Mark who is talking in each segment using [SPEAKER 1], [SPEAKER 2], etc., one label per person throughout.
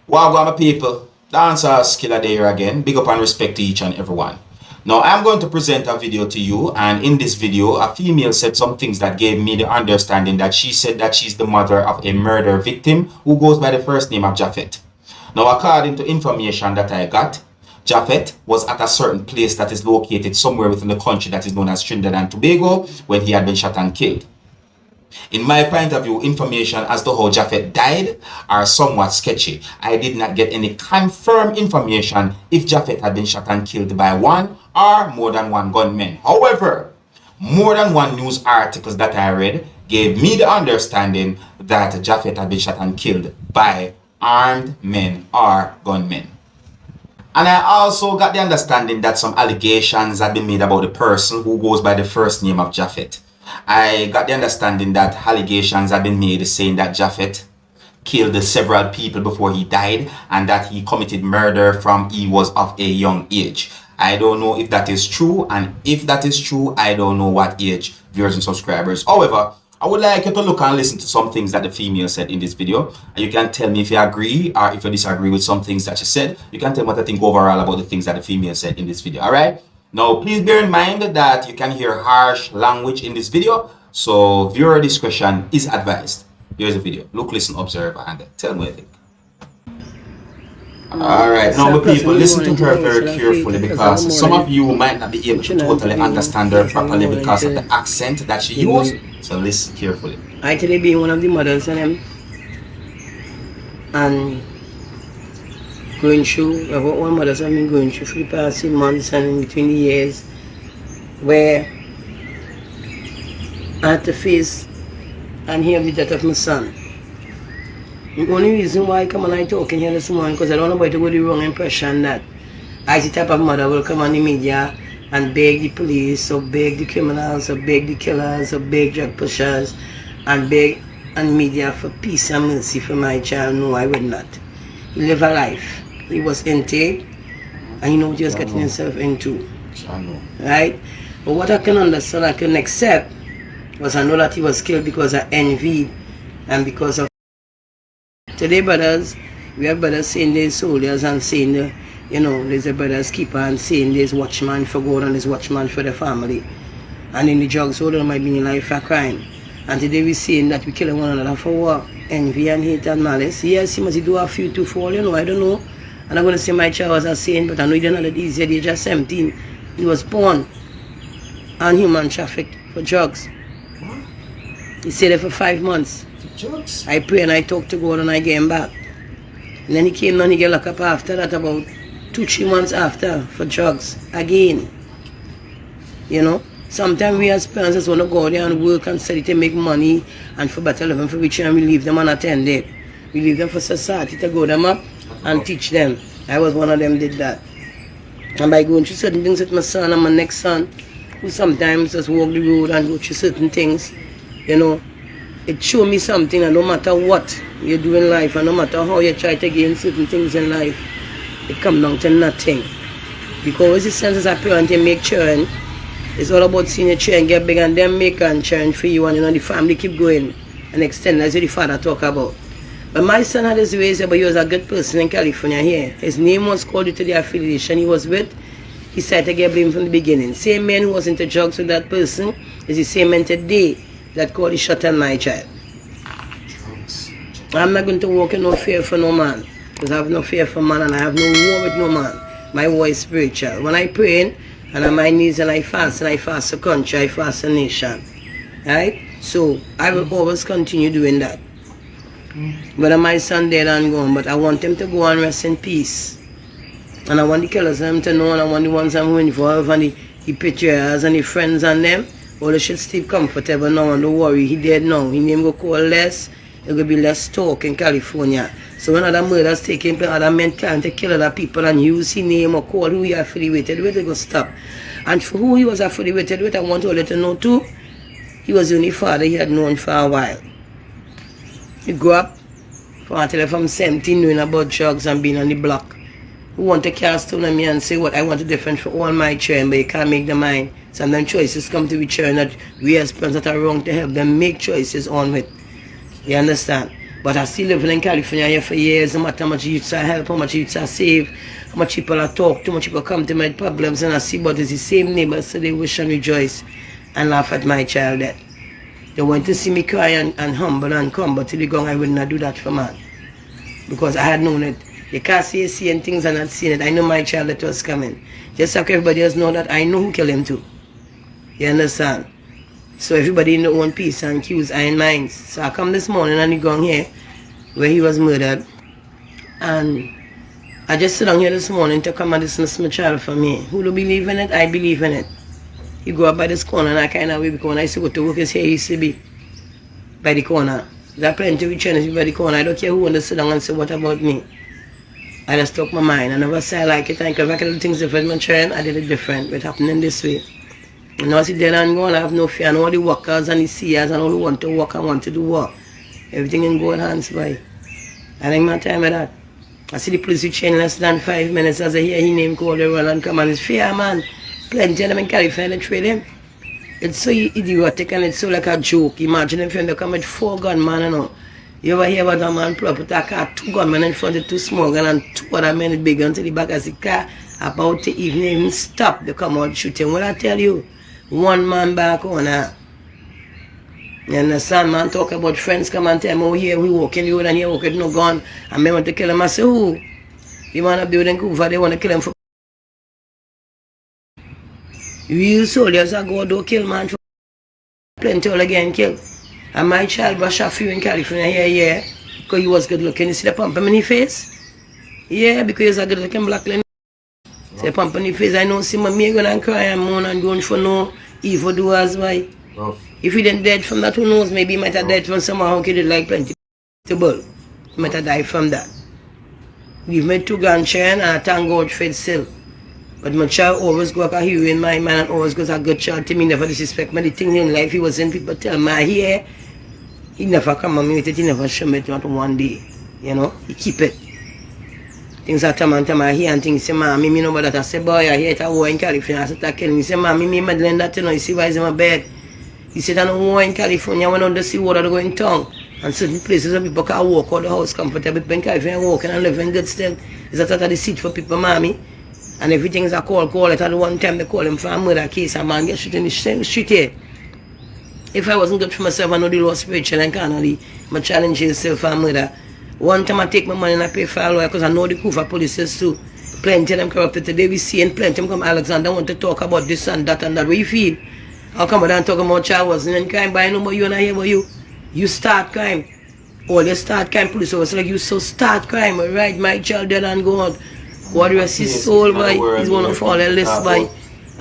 [SPEAKER 1] Wagwan my people, Dancehall skilla there again. Big up and respect to each and everyone. Now I'm going to present a video to you, and in this video a female said some things that gave me the understanding that she said that she's the mother of a murder victim who goes by the first name of Japhet. Now according to information that I got, Japhet was at a certain place that is located somewhere within the country that is known as Trinidad and Tobago when he had been shot and killed. In my point of view, information as to how Japhet died are somewhat sketchy. I did not get any confirmed information if Japhet had been shot and killed by one or more than one gunman. However, more than one news articles that I read gave me the understanding that Japhet had been shot and killed by armed men or gunmen. And I also got the understanding that some allegations had been made about the person who goes by the first name of Japhet. I got the understanding that allegations have been made saying that Japhet killed several people before he died and that he committed murder from he was of a young age. I don't know if that is true, and if that is true, I don't know what age, viewers and subscribers. However, I would like you to look and listen to some things that the female said in this video, and you can tell me if you agree or if you disagree with some things that she said. You can tell me what I think overall about the things that the female said in this video. All right. Now, please bear in mind that you can hear harsh language in this video, so viewer discretion is advised. Here's the video. Look, listen, observe, and tell me what you think. Alright, now my people, listen to her very carefully because some of you might not be able to totally understand her properly because of the accent that she used. So listen carefully.
[SPEAKER 2] I actually being one of the mothers and them, and going through what one mothers have been going through for the past 6 months and in between the years, where I had to face and hear the death of my son. The only reason why I come and I talking here this morning because I don't want to go the wrong impression that I the type of mother will come on the media and beg the police or beg the criminals or beg the killers or beg drug pushers and beg and media for peace and mercy for my child. No, I would not. He lived a life. He was intake and you know what he was getting himself into. Right? But what I can understand, I can accept was I know that he was killed because of envy and because of today, brothers, we have brothers saying there's soldiers and saying, there's a brother's keeper and saying there's watchman for God and there's watchman for the family. And in the drugs, so there might be in life for crime. And today we're saying that we're killing one another for what? Envy and hate and malice. Yes, he must do a few to fall, I don't know. And I'm going to say my child was a saint, but I know he didn't know that he's at the age of 17. He was born and human trafficked for drugs. He stayed there for 5 months. I pray and I talk to God and I get him back. And then he came down, he get locked up after that, about 2-3 months after, for drugs again. Sometimes we as parents just want to go there and work and study to make money and for better living for which and we leave them unattended. We leave them for society to grow them up and teach them. I was one of them did that. And by going through certain things with my son and my next son, who sometimes just walk the road and go through certain things, it showed me something, and no matter what you do in life and no matter how you try to gain certain things in life, it comes down to nothing. Because the sense as a parent you make children, it's all about seeing your children get big and them make and children for you, and the family keep going and extend. That's what the father talk about. But my son had his ways, but he was a good person in California here. His name was called to the affiliation he was with. He started to get blamed from the beginning. Same man who was into drugs with that person is the same man today that called the shot on my child. I'm not going to walk in no fear for no man, because I have no fear for man and I have no war with no man. My war is spiritual. When I pray and on my knees and I fast the country, I fast the nation. Right? So I will always continue doing that. But my son dead and gone, but I want him to go and rest in peace. And I want the killers them to know, and I want the ones I'm involved and the pictures and the friends and them. All they should still comfortable now and don't worry, he dead now. His name go call less, it will be less talk in California. So when other murders taking place, other men trying to kill other people and use his name or call who he affiliated with, they go stop. And for who he was affiliated with, I want all you to know too, he was the only father he had known for a while. He grew up from 17 knowing about drugs and being on the block. Who want to cast on me and say what I want to different for all my children, but you can't make the mind. Sometimes choices come to the children that we as parents that are wrong to help them make choices on with. You understand? But I still living in California here for years, no matter how much youths I help, how much youths I save, how much people I talk to, how much people come to my problems, and I see, but it's the same neighbors, so they wish and rejoice and laugh at my child death. They want to see me cry and humble and come, but till they go, I would not do that for man. Because I had known it. You can't say seeing things and not seeing it. I know my child that was coming. Just like everybody else know that I know who killed him too. You understand? So everybody in their own peace and cues are in minds. So I come this morning and he gone here where he was murdered. And I just sit down here this morning to come and dismiss my child for me. Who do believe in it? I believe in it. He go up by this corner and I kind of way because when I used to go to work, his hair used to be by the corner. There's plenty of children by the corner. I don't care who wants to sit down and say what about me. I just stuck my mind. I never say I like it. If I can do things different with my child, I did it different. It happened in this way. And now I sit there and go and I have no fear. And all the workers and the seers and all who want to work and want to do work. Everything in good hands by. I think my time with that. I see the police will change less than 5 minutes as I hear his name called they run and come and it's fear, man. Plenty of them in California trade him. It's so idiotic and it's so like a joke. Imagine if they come with 4 gunmen, you know. You ever hear about a man pull up with a car, 2 gunmen in front of 2 small guns and 2 other men with big guns to the back of the car about to even stop. They come out shooting. What I tell you, 1 man back on her. You understand, man? Talk about friends come and tell me, oh, here we walk in the road and here walk with no gun. And men want to kill him. I say, who? The man up there in Vancouver, they want to kill him for. Real soldiers are go do kill man for plenty all again kill. And my child was shot for you in California here, yeah. Because he was good looking. You see the pump in his face? Yeah, because he's a good looking black lady. See the pump in his face. I know see me going and cry and moan and going for no evil doers, why? If he didn't dead from that, who knows? Maybe he might have died from somehow he did like plenty bull. He might have died from that. We've made 2 grandchildren and I thank God for it still. But my child always go like a hero in my mind and always goes a good child to me, never disrespect me. The thing in life he was in, people tell me here, he never come on me with it, he never show me it not one day. You know, he keep it. Things are time and time I hear and things say, Mommy, me know about that. I say, boy, I hear it a war in California. I said, I kill him. He say, Mommy, me meddling that, you know, you see why he's in my bed. He said, I know war in California, when on the sea water go in town. And certain places where people can walk out the house comfortably, people in California walking and living good still. Is that the seat for people, Mommy? And everything is a call it. At one time they call him for a murder case. A man get shot in the street here. If I wasn't good for myself, I know the law spiritual and carnally. My challenge is self for murder. One time I take my money and I pay for a lawyer because I know the coup for police too. Plenty of them corrupted today. We see and plenty of them come Alexander want to talk about this and that and that. What you feel? How come I don't talk about child wasn't in crime? But I know about you and I hear about you. You start crime. Or they start crime police officer like you so start crime. Right, my child dead and gone. What rest his soul by is one of all the list by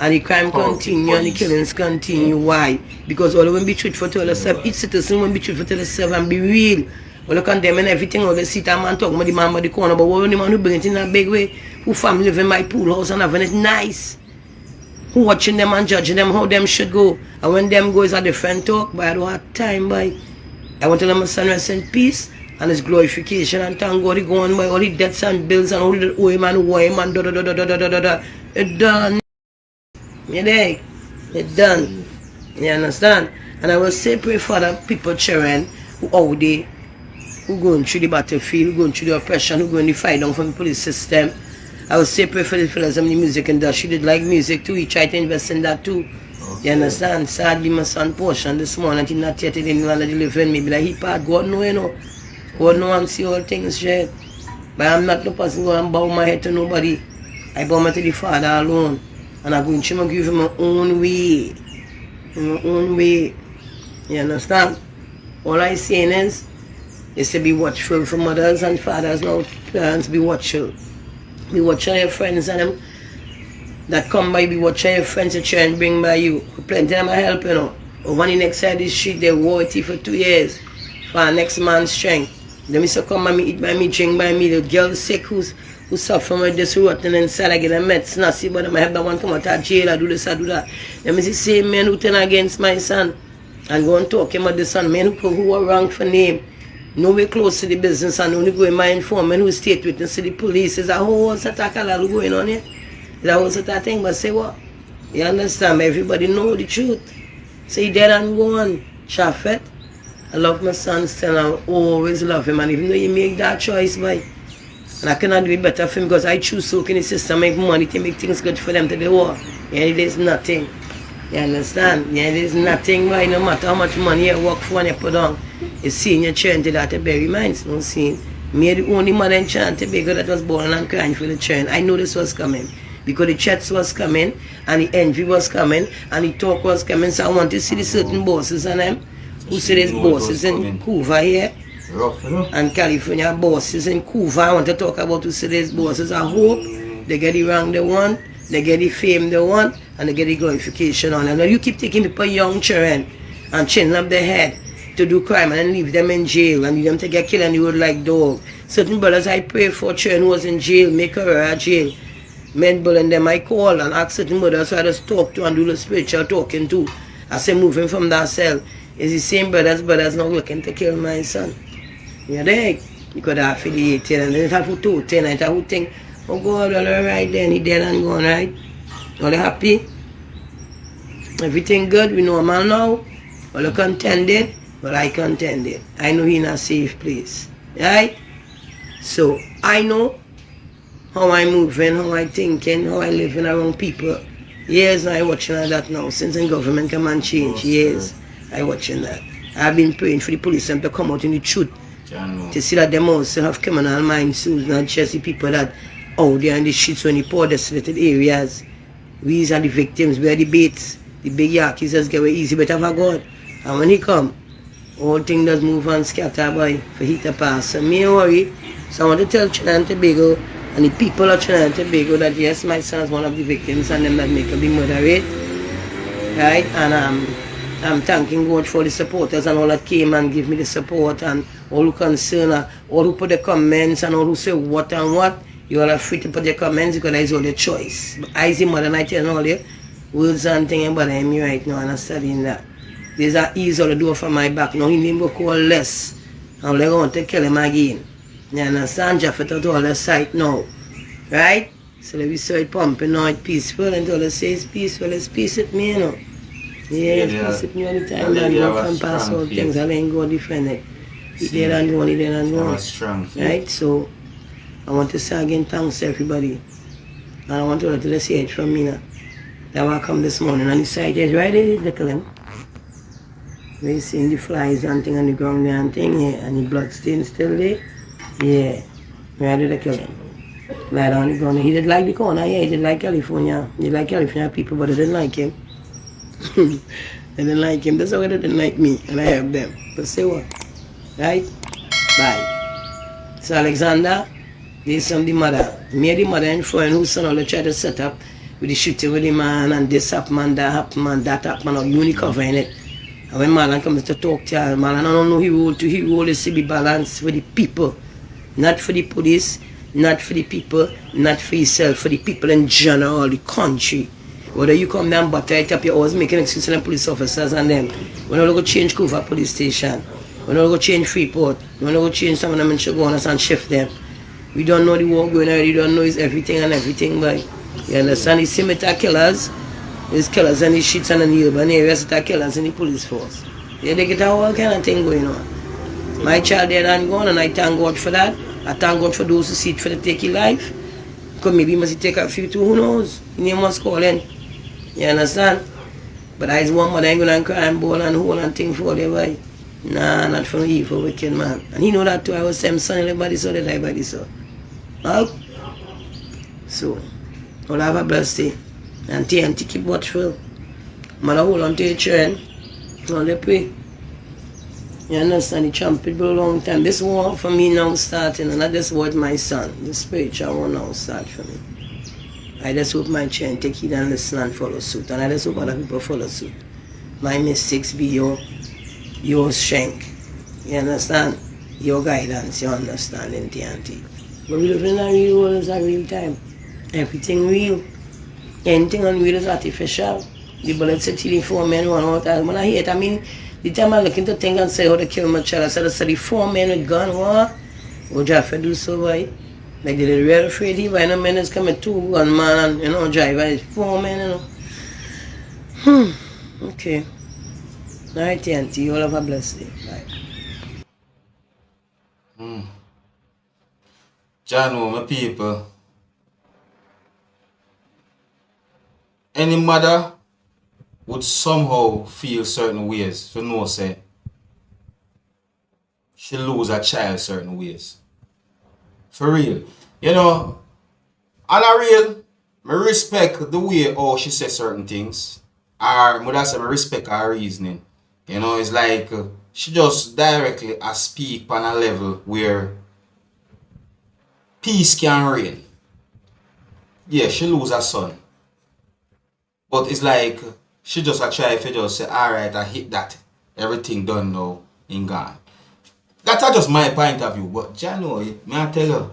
[SPEAKER 2] and the crime continue and the killings continue. Why? Because all of them be truthful to yourself. Each citizen will be truthful to yourself and be real. Well, you condemn and everything, all the sit and man talk about the man by the corner, but what the man who bring it in a big way, who family live in my pool house and having it nice. Who watching them and judging them how them should go. And when them go is a different talk, but I don't have time by. I want to let my son rest in peace. And his glorification and thank God he go on by all the debts and bills and all the owe him and da da da da da da da da da. It done. You dig? It done. You understand? And I will say pray for the people children who out there, who going through the battlefield, who going through the oppression, who going to fight down from the police system. I will say pray for the fellas in the music industry. They like music too. He tried to invest in that too. Okay. You understand? Sadly my son portion this morning he not yet in the deliver me. Be like he part God know you know. God know and see all things straight. But I'm not the person going and bow my head to nobody. I bow my head to the Father alone. And I'm going to give him my own way. In my own way. You understand? All I'm saying is to be watchful for mothers and fathers now. Parents be watchful. Be watching your friends and them that come by. Be watching your friends that try and bring by you. Plenty of them are helping you know. But when the next side of the street they war with you for 2 years. For our next man's strength. Them used to come by me, eat by me, drink by me. The girl sick who suffer with this rotten inside, I get a medicine, I see but them I have that one come out of jail, I do this, I do that. Them is the same men who turn against my son and go and talk about the son, men who are wrong for name. Nowhere close to the business and only go in my informant who state witness to the police. Is a whole set of color going on here. Is a whole set of thing, but say what? You understand? Everybody know the truth. Say dead and gone, Shafet. I love my son still, I always love him, and even though you make that choice, boy, and I cannot do it better for him because I choose soak in the system, make money to make things good for them to the war. Yeah, it is nothing. You understand? Yeah, it is nothing, boy, no matter how much money you work for and you put on. You see in your children to that to bury minds, no see. Me the only mother in Trinidad and Tobago that was born and crying for the children. I know this was coming. Because the chats was coming, and the envy was coming, and the talk was coming, so I want to see the certain bosses and them, who see these bosses in Cuba here, and California bosses in Cuba. I want to talk about who see these bosses. I hope they get the rank they want, they get the fame they want, and they get the glorification on them. Now you keep taking people, young children, and chinning up their head to do crime and then leave them in jail and leave them to get killed on the road like dog. Certain brothers I pray for children who was in jail, make her out of jail. Men and them I call and ask certain brothers who I just talk to and do the spiritual talking to. I say moving from that cell. It's the same brothers not looking to kill my son. You there? Because they're affiliated and then if I put 210 and I would think, oh God, all right then, he dead and gone, right? All happy? Everything good, we normal now? All contented? Well, I contended. I know he in a safe place. Right? So, I know how I'm moving, how I'm thinking, how I'm living around people. Years now I watching that now. Since the government come and change. Years I watching that. I've been praying for the police to come out in the truth. To see that them also have criminal minds too, not just the people that out there in the streets or in the poor desolated areas. We are the victims, we are the baits. The big yakis just get away easy, but have a God. And when he come, all things does move and scatter by for he to pass. So me worry. So I want to tell Trinidad and Tobago and the people of Trinidad and Tobago that yes, my son is one of the victims and them that make a big Mvrder. Right? And I'm thanking God for the supporters and all that came and give me the support and all who concern, all who put the comments and all who say what and what. You all are free to put your comments because that is all your choice. But I see more than I tell all the words and things about me right now and I'm studying that. There's an ease all the door from my back. Now he name go call less. And they're going to kill him again. You understand? Just for to all the sight now. Right? So we saw it pumping now, it's peaceful, and all they say it's peaceful, it's peace with me, you know. Yeah, it's peace with me all the time, and you can pass all things, I ain't go defend it. He there and gone, he there and gone. Right? So I want to say again thanks to everybody. And I want to let you say it from me now. That will come this morning and the side is right there, look at him. We seeing the flies and thing on the ground there and thing, yeah, and the blood stain still there. Yeah, where did they kill him? Lie down on the ground. He did like the corner, yeah, he did like California. He did like California people, but they didn't like him. They didn't like him. That's why they didn't like me, and I helped them. But say what? Right? Bye. So Alexander, there's some the mother. Me the mother and friend whose son all they try to set up with the shooting with the man and this happened and that happened and that happened, or you only covering it. And when Marlon comes to talk to her, Marlon, I don't know he role is to be balanced for the people. Not for the police, not for the people, not for yourself, for the people in general, the country. Whether you come down but right up, you're always making excuses to the police officers and them. We're not going to change Cuba police station. We're not going to change Freeport. We're not going to change some of them in Chagonas and shift them. We don't know the war going on, we don't know it's everything and everything, but you understand? The cemetery killers, there's killers in the streets and in the urban areas, there are killers in the police force. Yeah, they get all kind of thing going on. My child dead and gone, and I thank God for that. I thank God for those who see it for the take his life. Because maybe he must take a few too, who knows? His name was calling. You understand? But I just want mother ain't going to cry and ball and hold and thing for them, boy. Nah, not for evil, wicked man. And he know that too. I was saying, son, everybody saw they die by this. Huh? So, all have a blessed day. And TNT keep watchful. Mother hold on to your children. All they pray. You understand? The champion for a long time. This war for me now starting, and I just want my son. The spiritual one now start for me. I just hope my children take heed and listen and follow suit. And I just hope other people follow suit. My mistakes be your strength. You understand? Your guidance, your understanding, TNT. But we live in a real world, it's a real time. Everything real. Anything unreal is artificial. The bullets are killing 4 men, 1 out. When I hear it, I mean, the time I look into things and say how they kill my child, I said, the 4 men with gun, what? Would you have to do so, boy? Like they did real afraid he by no men is coming 2 gun man and, you know, driver is 4 men, you know. Okay. Alright, Auntie, you all have a blessed day. Bye.
[SPEAKER 1] Jano, my people. Any mother would somehow feel certain ways to know say she lose a child certain ways. For real. You know, on a real, I respect the way how she says certain things. Or mother say I respect her reasoning. You know, it's like she just directly speak on a level where peace can reign. Yeah, she lose her son. But it's like she just a try if you just say, alright, I hit that. Everything done now in gone. That's just my point of view. But January, may I tell you,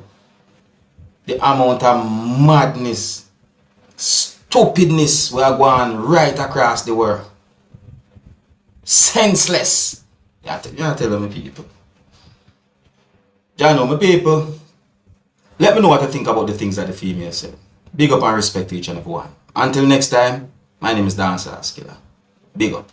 [SPEAKER 1] the amount of madness, stupidness we are going right across the world. Senseless. You tell me people. January, my people, let me know what you think about the things that the female said. Big up and respect to each and every one. Until next time, my name is Dancehall Skilla. Big up.